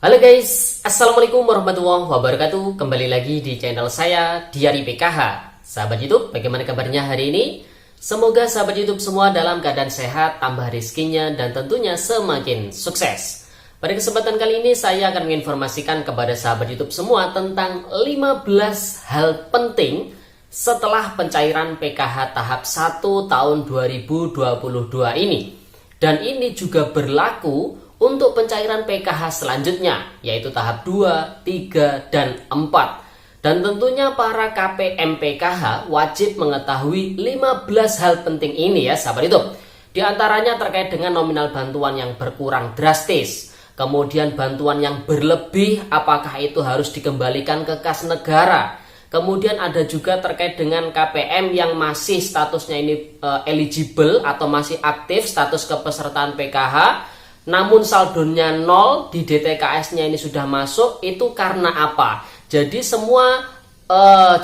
Halo guys, Assalamualaikum warahmatullahi wabarakatuh. Kembali lagi di channel saya, Diari PKH. Sahabat YouTube, bagaimana kabarnya hari ini? Semoga sahabat YouTube semua dalam keadaan sehat, tambah rezekinya, dan tentunya semakin sukses. Pada kesempatan kali ini saya akan menginformasikan kepada sahabat YouTube semua tentang 15 hal penting setelah pencairan PKH tahap 1 tahun 2022 ini. Dan ini juga berlaku untuk pencairan PKH selanjutnya, yaitu tahap 2, 3, dan 4. Dan tentunya para KPM PKH wajib mengetahui 15 hal penting ini ya sahabat itu. Di antaranya terkait dengan nominal bantuan yang berkurang drastis. Kemudian bantuan yang berlebih, apakah itu harus dikembalikan ke kas negara. Kemudian ada juga terkait dengan KPM yang masih statusnya ini eligible atau masih aktif status kepesertaan PKH. Namun saldonya 0, di DTKS-nya ini sudah masuk, itu karena apa? Jadi semua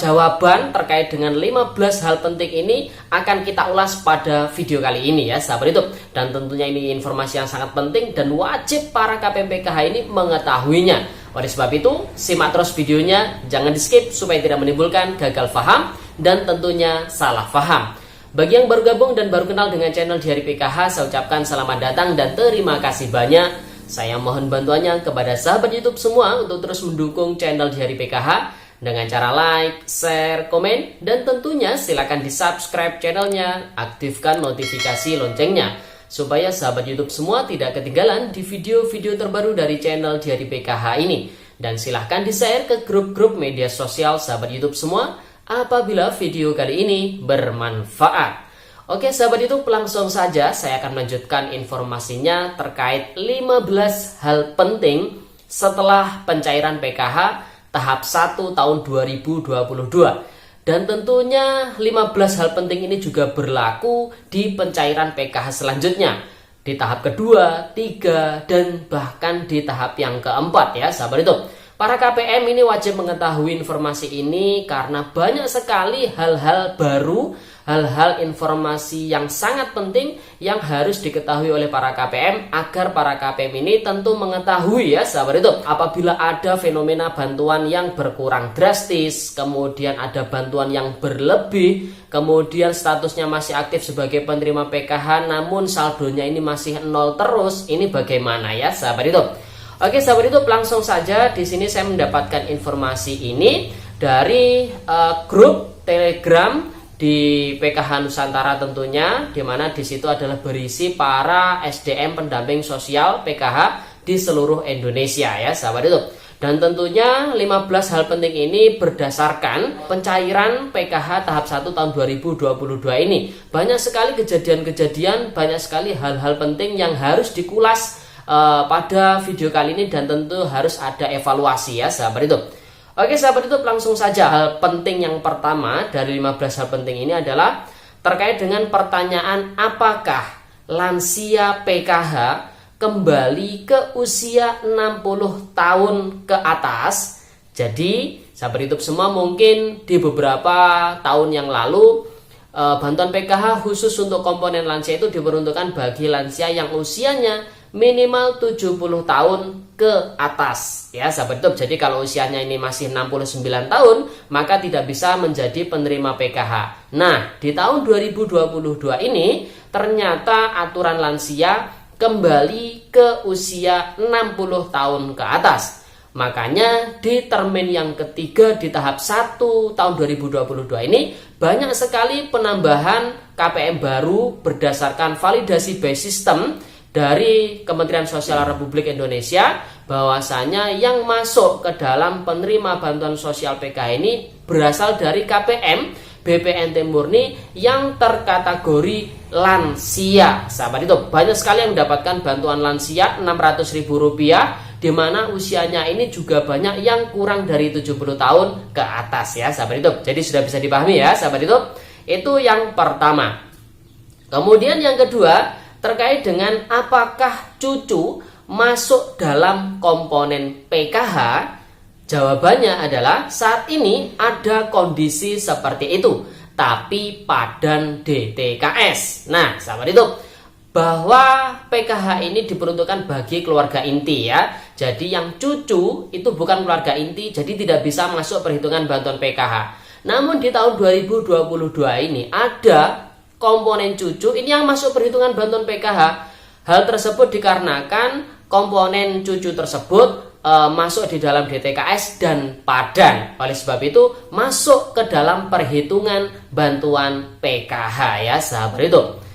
jawaban terkait dengan 15 hal penting ini akan kita ulas pada video kali ini ya sahabat YouTube. Dan tentunya ini informasi yang sangat penting dan wajib para KPM PKH ini mengetahuinya. Oleh sebab itu, simak terus videonya, jangan di skip supaya tidak menimbulkan gagal paham dan tentunya salah paham. Bagi yang baru gabung dan baru kenal dengan channel Diari PKH, saya ucapkan selamat datang dan terima kasih banyak. Saya mohon bantuannya kepada sahabat YouTube semua untuk terus mendukung channel Diari PKH dengan cara like, share, komen, dan tentunya silakan di subscribe channelnya, aktifkan notifikasi loncengnya supaya sahabat YouTube semua tidak ketinggalan di video-video terbaru dari channel Diari PKH ini. Dan silahkan di share ke grup-grup media sosial sahabat YouTube semua apabila video kali ini bermanfaat. Oke sahabat YouTube, langsung saja saya akan melanjutkan informasinya terkait 15 hal penting setelah pencairan PKH tahap 1 tahun 2022. Dan tentunya 15 hal penting ini juga berlaku di pencairan PKH selanjutnya, di tahap kedua, 3, dan bahkan di tahap yang keempat ya sahabat YouTube. Para KPM ini wajib mengetahui informasi ini karena banyak sekali hal-hal baru, hal-hal informasi yang sangat penting yang harus diketahui oleh para KPM agar para KPM ini tentu mengetahui ya sahabat itu. Apabila ada fenomena bantuan yang berkurang drastis, kemudian ada bantuan yang berlebih, kemudian statusnya masih aktif sebagai penerima PKH namun saldonya ini masih 0 terus, ini bagaimana ya sahabat itu? Oke sahabat YouTube, langsung saja di sini saya mendapatkan informasi ini dari grup Telegram di PKH Nusantara tentunya, di mana di situ adalah berisi para SDM pendamping sosial PKH di seluruh Indonesia ya sahabat YouTube. Dan tentunya 15 hal penting ini berdasarkan pencairan PKH tahap 1 tahun 2022 ini. Banyak sekali kejadian-kejadian, banyak sekali hal-hal penting yang harus dikulas pada video kali ini dan tentu harus ada evaluasi ya sahabat itu. Oke sahabat itu, langsung saja. Hal penting yang pertama dari 15 hal penting ini adalah terkait dengan pertanyaan apakah lansia PKH kembali ke usia 60 tahun ke atas. Jadi sahabat YouTube semua mungkin di beberapa tahun yang lalu bantuan PKH khusus untuk komponen lansia itu diperuntukkan bagi lansia yang usianya minimal 70 tahun ke atas ya sahabat YouTube. Jadi kalau usianya ini masih 69 tahun maka tidak bisa menjadi penerima PKH. Nah di tahun 2022 ini ternyata aturan lansia kembali ke usia 60 tahun ke atas. Makanya di termin yang ketiga di tahap 1 tahun 2022 ini banyak sekali penambahan KPM baru berdasarkan validasi by system dari Kementerian Sosial Republik Indonesia, bahwasanya yang masuk ke dalam penerima bantuan sosial PKH ini berasal dari KPM BPNT murni yang terkategori lansia. Sahabat itu, banyak sekali yang mendapatkan bantuan lansia Rp600.000, di mana usianya ini juga banyak yang kurang dari 70 tahun ke atas ya sahabat itu. Jadi sudah bisa dipahami ya sahabat itu. Itu yang pertama. Kemudian yang kedua, terkait dengan apakah cucu masuk dalam komponen PKH, jawabannya adalah saat ini ada kondisi seperti itu, tapi padan DTKS. Nah, sahabat itu, bahwa PKH ini diperuntukkan bagi keluarga inti ya. Jadi yang cucu itu bukan keluarga inti, jadi tidak bisa masuk perhitungan bantuan PKH. Namun di tahun 2022 ini ada komponen cucu ini yang masuk perhitungan bantuan PKH. Hal tersebut dikarenakan komponen cucu tersebut masuk di dalam DTKS dan Padan. Oleh sebab itu masuk ke dalam perhitungan bantuan PKH ya sahabat itu.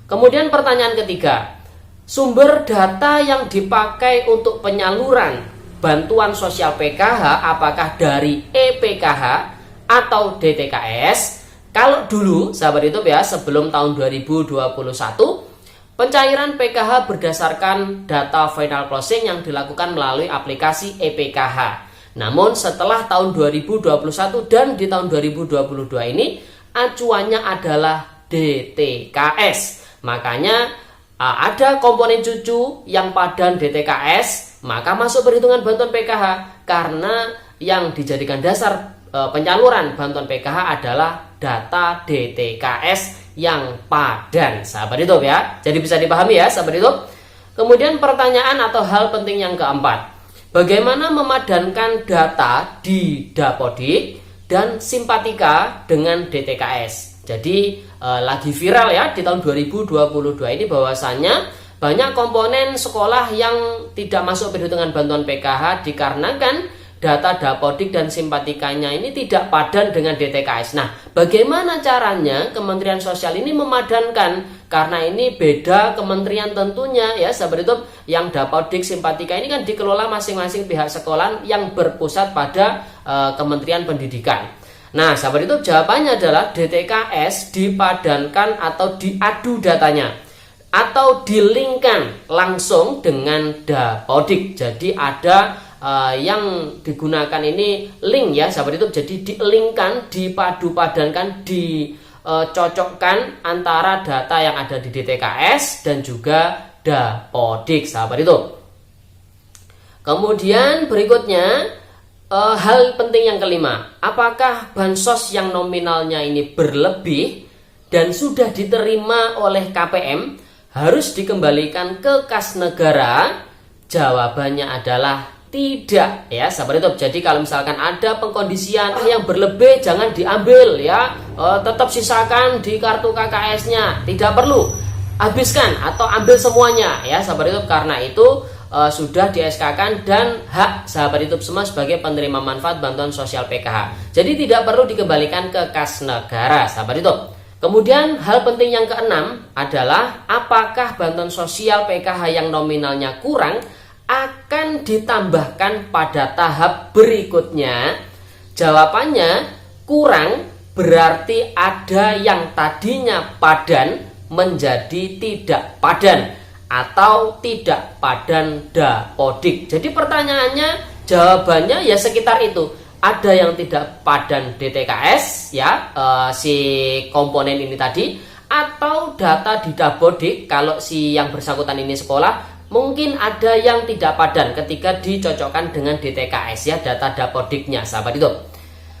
Kemudian pertanyaan ketiga, sumber data yang dipakai untuk penyaluran bantuan sosial PKH apakah dari EPKH atau DTKS? Kalau dulu sahabat itu ya, sebelum tahun 2021 pencairan PKH berdasarkan data final closing yang dilakukan melalui aplikasi EPKH. Namun setelah tahun 2021 dan di tahun 2022 ini acuannya adalah DTKS. Makanya ada komponen cucu yang Padan DTKS, maka masuk perhitungan bantuan PKH karena yang dijadikan dasar penyaluran bantuan PKH adalah data DTKS yang Padan, sahabat YouTube ya. Jadi bisa dipahami ya sahabat YouTube. Kemudian pertanyaan atau hal penting yang keempat, bagaimana memadankan data di Dapodik dan Simpatika dengan DTKS. Jadi lagi viral ya di tahun 2022 ini bahwasannya banyak komponen sekolah yang tidak masuk perhitungan bantuan PKH dikarenakan data Dapodik dan Simpatikanya ini tidak padan dengan DTKS. Nah, bagaimana caranya Kementerian Sosial ini memadankan? Karena ini beda kementerian tentunya ya sahabat YouTube. Yang Dapodik Simpatika ini kan dikelola masing-masing pihak sekolah yang berpusat pada Kementerian Pendidikan. Nah, sahabat YouTube, jawabannya adalah DTKS dipadankan atau diadu datanya atau dilingkan langsung dengan Dapodik. Jadi ada yang digunakan ini link ya sahabat YouTube. Jadi dilingkan, dipadu-padankan, dicocokkan antara data yang ada di DTKS dan juga Dapodik sahabat YouTube. Kemudian berikutnya hal penting yang kelima, apakah bansos yang nominalnya ini berlebih dan sudah diterima oleh KPM harus dikembalikan ke kas negara? Jawabannya adalah tidak ya sahabat YouTube. Jadi kalau misalkan ada pengkondisian yang berlebih jangan diambil ya, tetap sisakan di kartu KKS-nya, tidak perlu habiskan atau ambil semuanya ya sahabat YouTube. Karena itu sudah di SK-kan dan hak sahabat YouTube semua sebagai penerima manfaat bantuan sosial PKH. Jadi tidak perlu dikembalikan ke kas negara sahabat YouTube. Kemudian hal penting yang keenam adalah apakah bantuan sosial PKH yang nominalnya kurang akan ditambahkan pada tahap berikutnya? Jawabannya kurang berarti ada yang tadinya padan menjadi tidak padan atau tidak padan Dapodik. Jadi pertanyaannya, jawabannya ya sekitar itu. Ada yang tidak padan DTKS ya, si komponen ini tadi, atau data di Dapodik kalau si yang bersangkutan ini sekolah. Mungkin ada yang tidak padan ketika dicocokkan dengan DTKS ya, data Dapodiknya sahabat itu.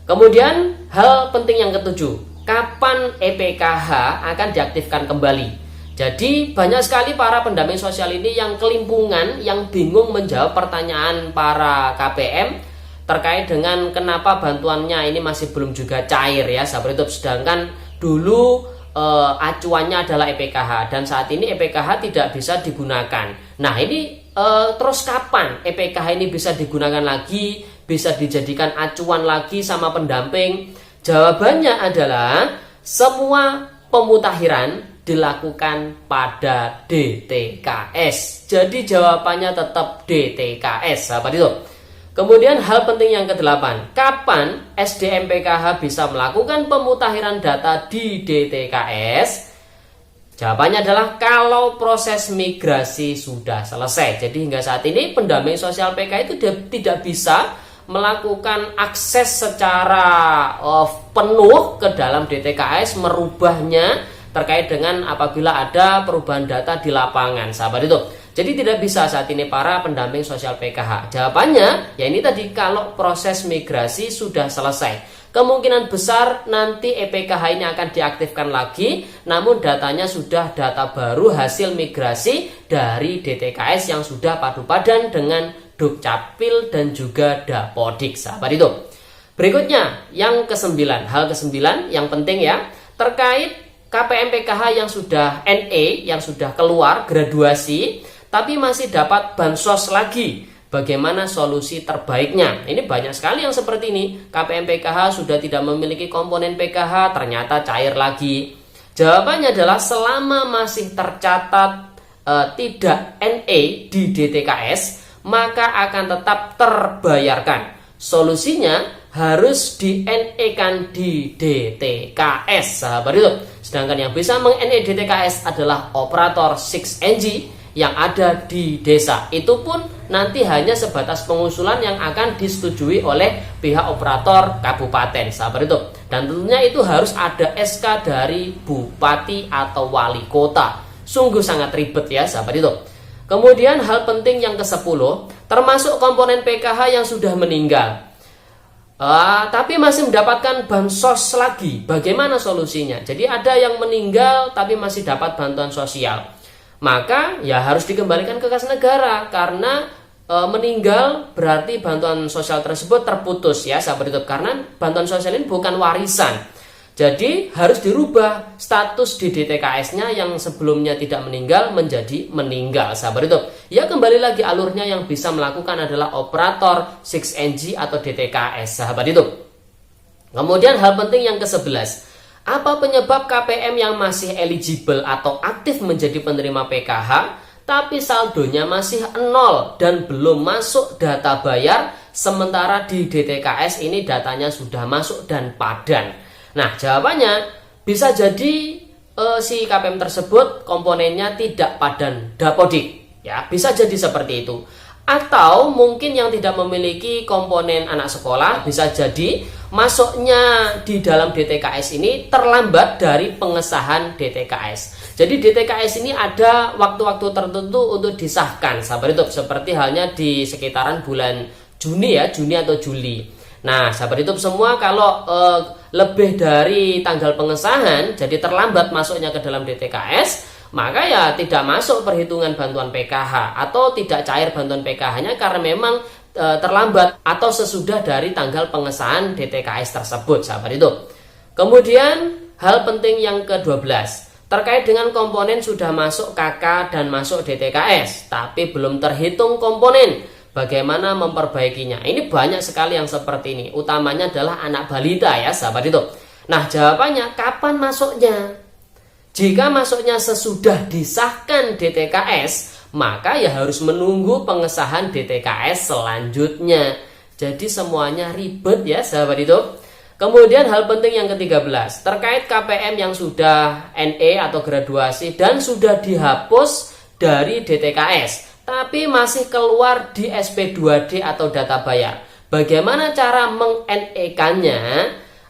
Kemudian hal penting yang ketujuh, kapan EPKH akan diaktifkan kembali? Jadi banyak sekali para pendamping sosial ini yang kelimpungan, yang bingung menjawab pertanyaan para KPM terkait dengan kenapa bantuannya ini masih belum juga cair ya sahabat itu. Sedangkan dulu acuannya adalah EPKH dan saat ini EPKH tidak bisa digunakan. Nah ini terus kapan EPKH ini bisa digunakan lagi, bisa dijadikan acuan lagi sama pendamping? Jawabannya adalah semua pemutakhiran dilakukan pada DTKS. Jadi jawabannya tetap DTKS sahabat itu. Kemudian hal penting yang ke-8, kapan SDM PKH bisa melakukan pemutakhiran data di DTKS? Jawabannya adalah kalau proses migrasi sudah selesai. Jadi hingga saat ini pendamping sosial PKH itu tidak bisa melakukan akses secara penuh ke dalam DTKS, merubahnya terkait dengan apabila ada perubahan data di lapangan sahabat itu. Jadi tidak bisa saat ini para pendamping sosial PKH. Jawabannya ya ini tadi, kalau proses migrasi sudah selesai. kemungkinan besar nanti EPKH ini akan diaktifkan lagi, namun datanya sudah data baru hasil migrasi dari DTKS yang sudah padu padan dengan Dukcapil dan juga Dapodik, sahabat itu. Berikutnya, yang ke-9, hal ke-9 yang penting ya, terkait KPM PKH yang sudah NE, yang sudah keluar graduasi, tapi masih dapat bansos lagi. Bagaimana solusi terbaiknya? Ini banyak sekali yang seperti ini. KPM PKH sudah tidak memiliki komponen PKH, ternyata cair lagi. Jawabannya adalah selama masih tercatat tidak NE di DTKS, maka akan tetap terbayarkan. Solusinya harus di NE-kan di DTKS, sahabat itu. Sedangkan yang bisa meng-NE DTKS adalah operator 6NG yang ada di desa. Itu pun nanti hanya sebatas pengusulan yang akan disetujui oleh pihak operator kabupaten, sahabat itu. Dan tentunya itu harus ada SK dari bupati atau wali kota. Sungguh sangat ribet ya, sahabat itu. Kemudian hal penting yang ke-10, termasuk komponen PKH yang sudah meninggal. Tapi masih mendapatkan bansos lagi. Bagaimana solusinya? Jadi ada yang meninggal tapi masih dapat bantuan sosial, maka ya harus dikembalikan ke kas negara, karena meninggal berarti bantuan sosial tersebut terputus ya, sahabat YouTube. Karena bantuan sosial ini bukan warisan, jadi harus dirubah status di DTKS-nya yang sebelumnya tidak meninggal menjadi meninggal, sahabat YouTube. Ya kembali lagi alurnya yang bisa melakukan adalah operator 6NG atau DTKS, sahabat YouTube. Kemudian hal penting yang ke-11, apa penyebab KPM yang masih eligible atau aktif menjadi penerima PKH tapi saldonya masih 0 dan belum masuk data bayar, sementara di DTKS ini datanya sudah masuk dan padan? Nah, jawabannya bisa jadi si KPM tersebut komponennya tidak padan Dapodik, ya bisa jadi seperti itu. Atau mungkin yang tidak memiliki komponen anak sekolah, bisa jadi masuknya di dalam DTKS ini terlambat dari pengesahan DTKS. Jadi DTKS ini ada waktu-waktu tertentu untuk disahkan, sahabat YouTube, seperti halnya di sekitaran bulan Juni ya, Juni atau Juli. Nah, sahabat YouTube semua, kalau lebih dari tanggal pengesahan jadi terlambat masuknya ke dalam DTKS, maka ya tidak masuk perhitungan bantuan PKH atau tidak cair bantuan PKH-nya karena memang terlambat atau sesudah dari tanggal pengesahan DTKS tersebut, sahabat itu. Kemudian hal penting yang ke-12 terkait dengan komponen sudah masuk KK dan masuk DTKS tapi belum terhitung komponen. Bagaimana memperbaikinya? Ini banyak sekali yang seperti ini. Utamanya adalah anak balita ya, sahabat itu. Nah, jawabannya kapan masuknya? Jika masuknya sesudah disahkan DTKS, maka ya harus menunggu pengesahan DTKS selanjutnya. Jadi semuanya ribet ya, sahabat itu. Kemudian hal penting yang ke-13 terkait KPM yang sudah NE atau graduasi dan sudah dihapus dari DTKS tapi masih keluar di SP2D atau data bayar. Bagaimana cara meng-NE-kannya?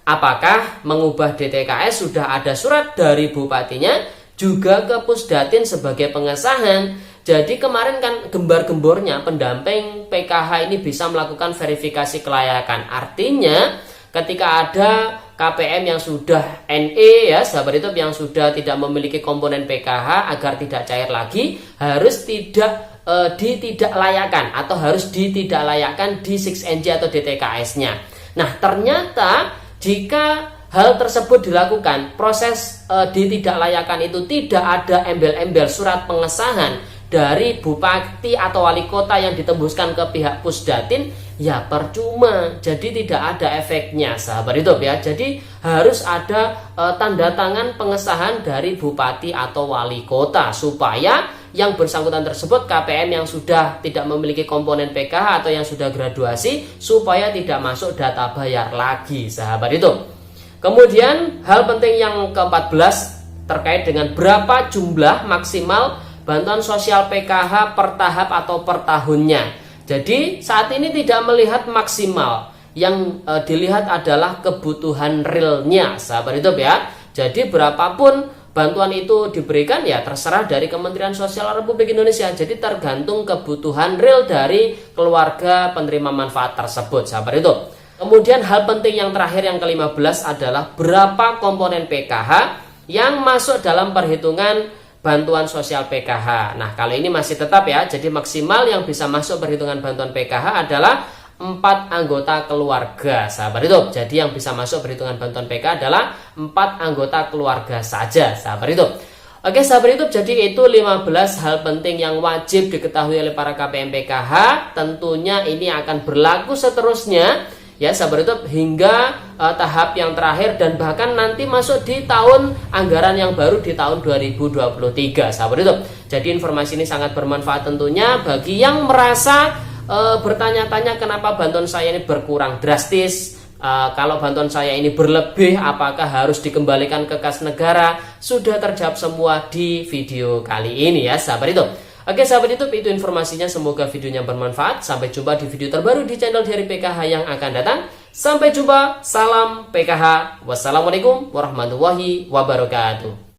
Apakah mengubah DTKS sudah ada surat dari bupatinya juga ke Pusdatin sebagai pengesahan? Jadi kemarin kan gembar-gembornya pendamping PKH ini bisa melakukan verifikasi kelayakan. Artinya ketika ada KPM yang sudah NE ya, sahabat itu, yang sudah tidak memiliki komponen PKH, agar tidak cair lagi harus tidak ditidaklayakkan atau harus ditidaklayakkan di 6NG atau DTKS-nya. Nah, ternyata jika hal tersebut dilakukan, proses ditidaklayakkan itu tidak ada embel-embel surat pengesahan dari bupati atau wali kota yang ditembuskan ke pihak Pusdatin, ya percuma. Jadi tidak ada efeknya, sahabat itu ya. Jadi harus ada tanda tangan pengesahan dari bupati atau wali kota supaya yang bersangkutan tersebut, KPM yang sudah tidak memiliki komponen PKH atau yang sudah graduasi, supaya tidak masuk data bayar lagi, sahabat itu. Kemudian hal penting yang ke-14 terkait dengan berapa jumlah maksimal bantuan sosial PKH per tahap atau per tahunnya. Jadi saat ini tidak melihat maksimal, yang dilihat adalah kebutuhan realnya, sahabat itu ya. Jadi berapapun bantuan itu diberikan ya terserah dari Kementerian Sosial Republik Indonesia. Jadi tergantung kebutuhan real dari keluarga penerima manfaat tersebut, sahabat itu. Kemudian hal penting yang terakhir yang ke-15 adalah berapa komponen PKH yang masuk dalam perhitungan bantuan sosial PKH. Nah, kalau ini masih tetap ya, jadi maksimal yang bisa masuk perhitungan bantuan PKH adalah 4 anggota keluarga, sahabat hidup. Jadi yang bisa masuk perhitungan bantuan PKH adalah 4 anggota keluarga saja, sahabat hidup. Oke, sahabat hidup, jadi itu 15 hal penting yang wajib diketahui oleh para KPM PKH. Tentunya ini akan berlaku seterusnya ya, sahabat hidup, hingga tahap yang terakhir dan bahkan nanti masuk di tahun anggaran yang baru di tahun 2023, sahabat hidup. Jadi informasi ini sangat bermanfaat tentunya bagi yang merasa bertanya-tanya kenapa bantuan saya ini berkurang drastis. Kalau bantuan saya ini berlebih, apakah harus dikembalikan ke kas negara? Sudah terjawab semua di video kali ini ya, sahabat hidup. Oke, sahabat YouTube, itu informasinya. Semoga videonya bermanfaat. Sampai jumpa di video terbaru di channel Diari PKH yang akan datang. Sampai jumpa. Salam PKH. Wassalamualaikum warahmatullahi wabarakatuh.